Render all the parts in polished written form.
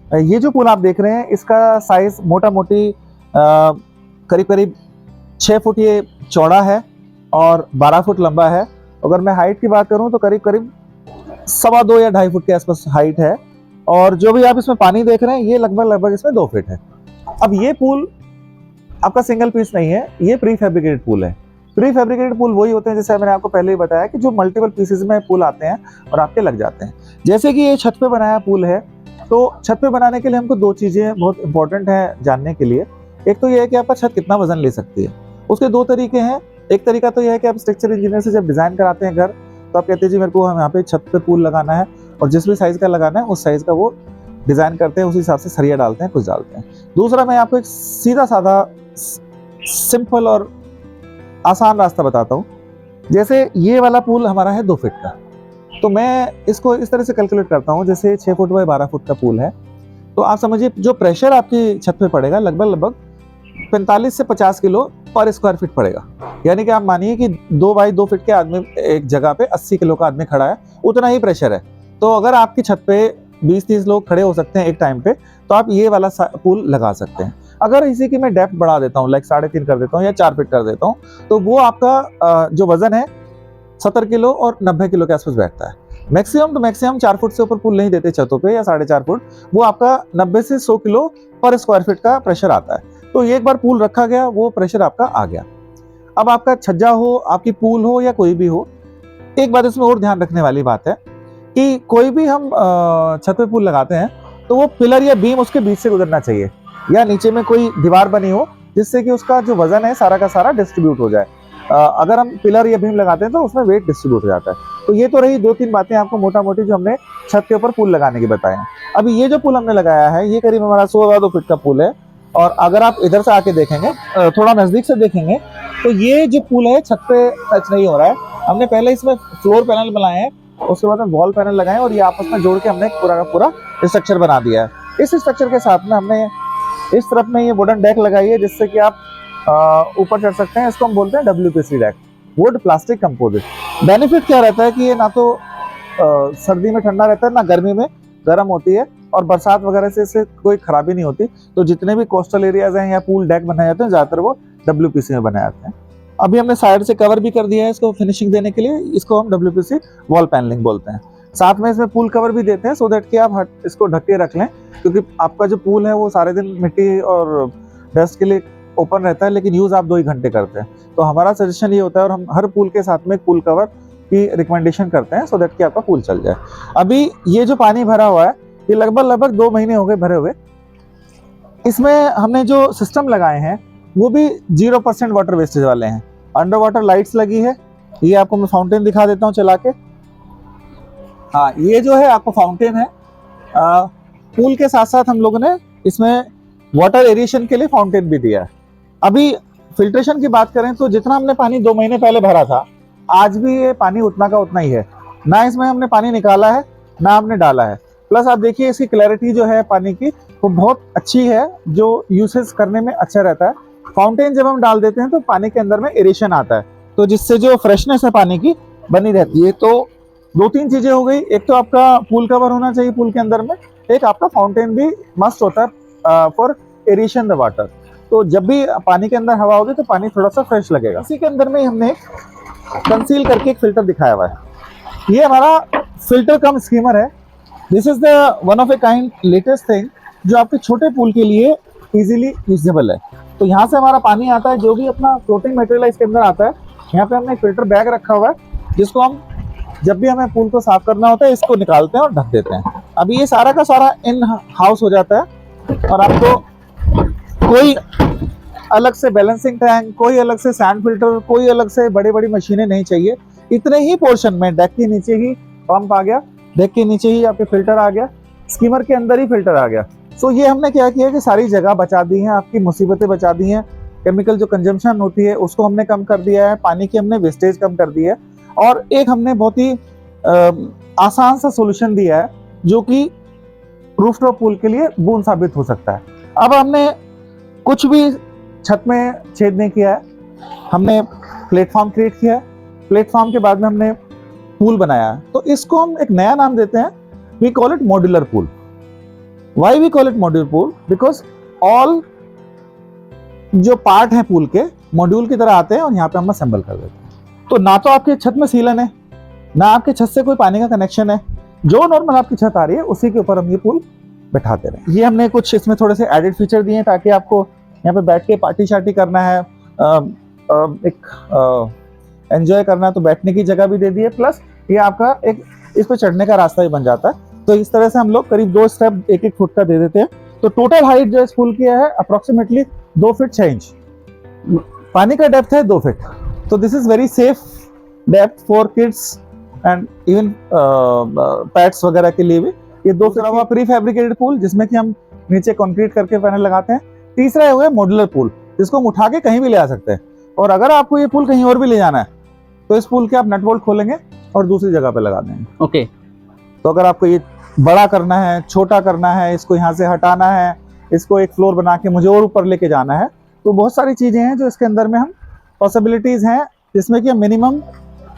ये जो पूल आप देख रहे हैं इसका साइज मोटा मोटी करीब करीब 6 फुट ये चौड़ा है और 12 फुट लंबा है। अगर मैं हाइट की बात करूं तो करीब करीब 2.25 या 2.5 फुट के आसपास हाइट है। और जो भी आप इसमें पानी देख रहे हैं ये लगभग इसमें 2 फीट है। अब ये पूल आपका सिंगल पीस नहीं है, ये प्री फैब्रिकेटेड पूल है। प्री फैब्रिकेटेड पूल वही होते हैं जैसे मैंने आपको पहले ही बताया कि जो मल्टीपल पीसेस में पूल आते हैं और आपके लग जाते हैं। जैसे कि ये छत पे बनाया पूल है, तो छत पे बनाने के लिए हमको 2 चीजें बहुत इंपॉर्टेंट है जानने के लिए। एक तो ये है कि आपका छत कितना वजन ले सकती है, उसके 2 तरीके हैं। एक तरीका तो यह है कि आप स्ट्रक्चर इंजीनियर से जब डिजाइन कराते हैं घर, तो आप कहते हैं जी मेरे को हम यहाँ पे छत पे पूल लगाना है और जिस भी साइज का लगाना है उस साइज का वो डिजाइन करते हैं, उसी हिसाब से सरिया डालते हैं, कुछ डालते हैं। दूसरा मैं आपको एक सीधा साधा सिंपल और आसान रास्ता बताता हूँ। जैसे ये वाला पूल हमारा है 2 फीट का, तो मैं इसको इस तरह से कैलकुलेट करता हूँ। जैसे 6 फुट बाय 12 फुट का पूल है, तो आप समझिए जो प्रेशर आपकी छत पे पड़ेगा लगभग 45 से 50 किलो पर स्क्वायर फीट पड़ेगा। यानी कि आप मानिए कि 2 बाई 2 फीट के आदमी एक जगह पे 80 किलो का आदमी खड़ा है, उतना ही प्रेशर है। तो अगर आपकी छत पे 20-30 लोग खड़े हो सकते हैं एक टाइम पे, तो आप ये वाला पूल लगा सकते हैं। अगर इसी की मैं डेप्थ बढ़ा देता हूँ, लाइक 3.5 कर देता हूँ या 4 फीट कर देता हूँ, तो वो आपका जो वजन है 70 किलो और 90 किलो के आसपास बैठता है। मैक्सिमम तो मैक्सिमम 4 फुट से ऊपर पूल नहीं देते छतों पे, या 4.5 फुट। वो आपका 90 से 100 किलो पर स्क्वायर फीट का प्रेशर आता है। तो एक बार पूल रखा गया, वो प्रेशर आपका आ गया। अब आपका छज्जा हो, आपकी पूल हो या कोई भी हो, एक बात इसमें और ध्यान रखने वाली बात है कि कोई भी हम छत पे पूल लगाते हैं तो वो पिलर या बीम उसके बीच से गुजरना चाहिए, या नीचे में कोई दीवार बनी हो जिससे कि उसका जो वजन है सारा का सारा डिस्ट्रीब्यूट हो जाए। अगर हम पिलर या बीम लगाते हैं तो उसमें वेट डिस्ट्रीब्यूट हो जाता है। तो ये तो रही 2-3 बातें आपको मोटा मोटी जो हमने छत के ऊपर पूल लगाने की बताए हैं। अभी ये जो पूल हमने लगाया है ये करीब हमारा 100-2 फीट का पूल है। और अगर आप इधर से आके देखेंगे, थोड़ा नजदीक से देखेंगे, तो ये जो पूल है छत पे टच नहीं हो रहा है। हमने पहले इसमें फ्लोर पैनल बनाए हैं, उसके बाद में वॉल पैनल लगाए और ये आपस में जोड़ के हमने पूरा का पूरा स्ट्रक्चर बना दिया है। इस स्ट्रक्चर के साथ में हमने इस तरफ में ये वुडन डेक लगाई है जिससे कि आप ऊपर चढ़ सकते हैं। इसको हम बोलते हैं WPC deck, would plastic composite. Benefit क्या रहता है कि ये ना तो सर्दी में ठंडा रहता है, ना गर्मी में गर्म होती है, और बरसात वगैरह से इससे कोई खराबी नहीं होती। तो जितने भी कोस्टल एरियाज हैं या पूल डेक बनाए जाते हैं ज्यादातर वो WPC में बनाए जाते हैं। अभी हमने साइड से कवर भी कर दिया है इसको फिनिशिंग देने के लिए, इसको हम WPC वॉल पैनलिंग बोलते हैं। साथ में इसमें पूल कवर भी देते हैं सो दैट कि आप इसको ढक के रख लें, क्योंकि आपका जो पूल है वो सारे दिन मिट्टी और डस्ट के लिए ओपन रहता है, लेकिन यूज आप 2 ही घंटे करते हैं। तो हमारा सजेशन ये होता है, और हम हर पूल के साथ में पूल कवर की रिकमेंडेशन करते हैं सो दैट कि आपका पूल चल जाए। अभी ये जो पानी भरा हुआ है ये लगभग 2 महीने हो गए भरे हुए। इसमें हमने जो सिस्टम लगाए हैं वो भी 0% वाटर वेस्टेज वाले हैं। अंडर वाटर लाइट्स लगी है, ये आपको मैं फाउंटेन दिखा देता हूँ चला के। हाँ, ये जो है आपको फाउंटेन है। पूल के साथ साथ हम लोगों ने इसमें वाटर एरिएशन के लिए फाउंटेन भी दिया है। अभी फिल्ट्रेशन की बात करें तो जितना हमने पानी 2 महीने पहले भरा था, आज भी ये पानी उतना का उतना ही है। ना इसमें हमने पानी निकाला है ना हमने डाला है। प्लस आप देखिए इसकी क्लैरिटी जो है पानी की वो बहुत अच्छी है, जो यूसेज करने में अच्छा रहता है। फाउंटेन जब हम डाल देते हैं तो पानी के अंदर में एरेशन आता है, तो जिससे जो फ्रेशनेस है पानी की बनी रहती है। तो 2-3 चीजें हो गई, एक तो आपका पूल कवर होना चाहिए पूल के अंदर में, एक आपका फाउंटेन भी मस्ट होता है फॉर एरेशन द वाटर। तो जब भी पानी के अंदर हवा होगी तो पानी थोड़ा सा फ्रेश लगेगा। इसी के अंदर में हमने कंसील करके एक फिल्टर दिखाया हुआ है। ये हमारा फिल्टर कम स्कीमर है। This is the one of a kind latest thing जो आपके छोटे पूल के लिए इजीली यूजेबल है। तो यहाँ से हमारा पानी आता है, जो भी अपना फ्लोटिंग मटेरियल इसके अंदर आता है। यहाँ पे हमने एक फिल्टर बैग रखा हुआ है जिसको हम जब भी हमें पूल को साफ करना होता है इसको निकालते हैं और ढक देते हैं। अभी ये सारा का सारा इन हाउस हो जाता है, और आपको कोई अलग से बैलेंसिंग टैंक, कोई अलग से सैंड फिल्टर, कोई अलग से बड़ी बड़ी मशीनें नहीं चाहिए। इतने ही पोर्शन में डेक के नीचे ही पंप आ गया, डेक के नीचे ही आपके फिल्टर आ गया, स्कीमर के अंदर ही फिल्टर आ गया। सो ये हमने क्या किया कि सारी जगह बचा दी है, आपकी मुसीबतें बचा दी हैं। केमिकल जो कंजम्पशन होती है उसको हमने कम कर दिया है, पानी की हमने वेस्टेज कम कर दी है, और एक हमने बहुत ही आसान सा सोल्यूशन दिया है जो कि रूफटॉप पूल के लिए बूंद साबित हो सकता है। अब हमने कुछ भी छत में छेद नहीं किया है, हमने प्लेटफॉर्म क्रिएट किया है। प्लेटफॉर्म के बाद में हमने पूल बनाया है, तो इसको हम एक नया नाम देते हैं, we call it modular pool. Why we call it modular pool? Because all जो पार्ट है पूल के मॉड्यूल की तरह आते हैं और यहाँ पे हम असेंबल कर देते हैं। तो ना तो आपके छत में सीलन है, ना आपके छत से कोई पानी का कनेक्शन है, जो नॉर्मल आपकी छत आ रही है उसी के ऊपर हम ये पूल बैठाते रहे। ये हमने कुछ इसमें थोड़े से एडेड फीचर दिए हैं ताकि आपको यहाँ पे बैठ के पार्टी शार्टी करना है, एक एंजॉय करना है तो बैठने की जगह भी दे दी है, प्लस ये आपका एक इस पे चढ़ने का रास्ता भी बन जाता है। तो इस तरह से हम लोग करीब 2 स्टेप 1-1 फुट का दे देते हैं। तो टोटल हाइट जो इस पूल की है अप्रोक्सीमेटली 2 फीट 6 इंच। पानी का डेप्थ है 2 फीट। तो this is very safe depth for kids and even pets वगैरह के लिए भी। ये 2 फीट का प्री फैब्रिकेटेड पूल जिसमें कि हम नीचे कंक्रीट करके पैनल लगाते हैं। तीसरा हो गया मॉड्यूलर पूल जिसको हम उठा के कहीं भी ले आ सकते हैं। और अगर आपको ये पूल कहीं और भी ले जाना है तो इस पूल के आप नट बोल्ट खोलेंगे और दूसरी जगह पे लगा देंगे। ओके। तो अगर आपको ये बड़ा करना है, छोटा करना है, इसको यहाँ से हटाना है, इसको एक फ्लोर बना के मुझे और ऊपर लेके जाना है, तो बहुत सारी चीजें हैं जो इसके अंदर में हम पॉसिबिलिटीज हैं जिसमें कि हम मिनिमम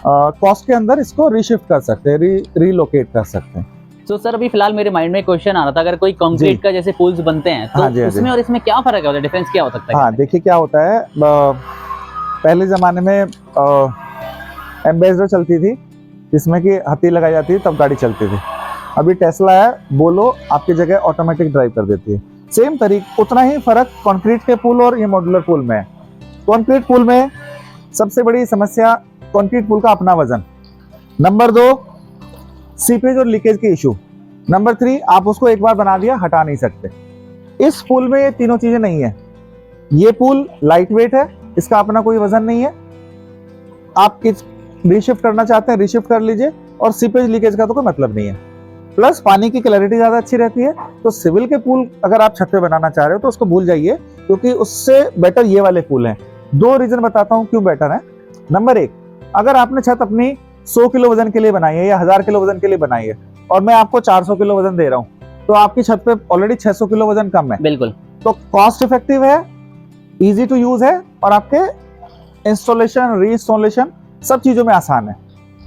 कॉस्ट के अंदर इसको रीशिफ्ट कर सकते हैं, रीलोकेट कर सकते हैं। तो सर अभी फिलहाल मेरे माइंड में क्वेश्चन आ रहा था, अगर कोई कंक्रीट का जैसे पूल्स बनते हैं तो हाँ जी, उसमें और इसमें क्या फर्क है, डिफरेंस क्या हो सकता है? हाँ देखिए क्या होता है, पहले जमाने में एम्बेसडर चलती थी जिसमें कि हथी लगाई जाती थी तब गाड़ी चलती थी। अभी टेस्ला है, बोलो आपकी जगह ऑटोमेटिक ड्राइव कर देती है। सेम तरीक उतना ही फर्क कंक्रीट के पुल और ये मॉड्यूलर पुल में है। कंक्रीट पुल में सबसे बड़ी समस्या कंक्रीट पुल का अपना वजन, नंबर 2 सीपेज और लीकेज के इशू, नंबर 3 आप उसको एक बार बना दिया हटा नहीं सकते। इस पुल में ये तीनों चीजें नहीं है। ये पुल लाइट वेट है, इसका अपना कोई वजन नहीं है। आप रीशिफ्ट करना चाहते हैं रीशिफ्ट कर लीजिए, और सीपेज लीकेज का तो कोई मतलब नहीं है। प्लस पानी की क्लैरिटी ज्यादा अच्छी रहती है। तो सिविल के पूल अगर आप छत पे बनाना चाह रहे हो तो उसको भूल जाइए, क्योंकि उससे बेटर ये वाले पूल हैं। 2 रीजन बताता हूँ क्यों बेटर है। नंबर 1, अगर आपने छत अपनी 100 किलो वजन के लिए बनाई है या 1000 किलो वजन के लिए बनाई है और मैं आपको 400 किलो वजन दे रहा हूँ, तो आपकी छत पे ऑलरेडी 600 किलो वजन कम है। बिल्कुल। तो कॉस्ट इफेक्टिव है, इजी टू यूज है, और आपके इंस्टॉलेशन री इंस्टॉलेशन सब चीजों में आसान है।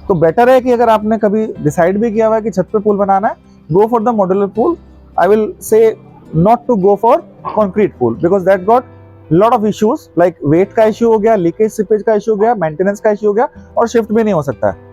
तो बेटर है कि अगर आपने कभी डिसाइड भी किया हुआ है कि छत पे पूल बनाना है, go for the modular pool. I will say not to go for concrete pool because that got lot of issues, like weight का इश्यू हो गया, लीकेज सीपेज का इश्यू हो गया, मेंटेनेंस का इश्यू हो गया, और शिफ्ट भी नहीं हो सकता है।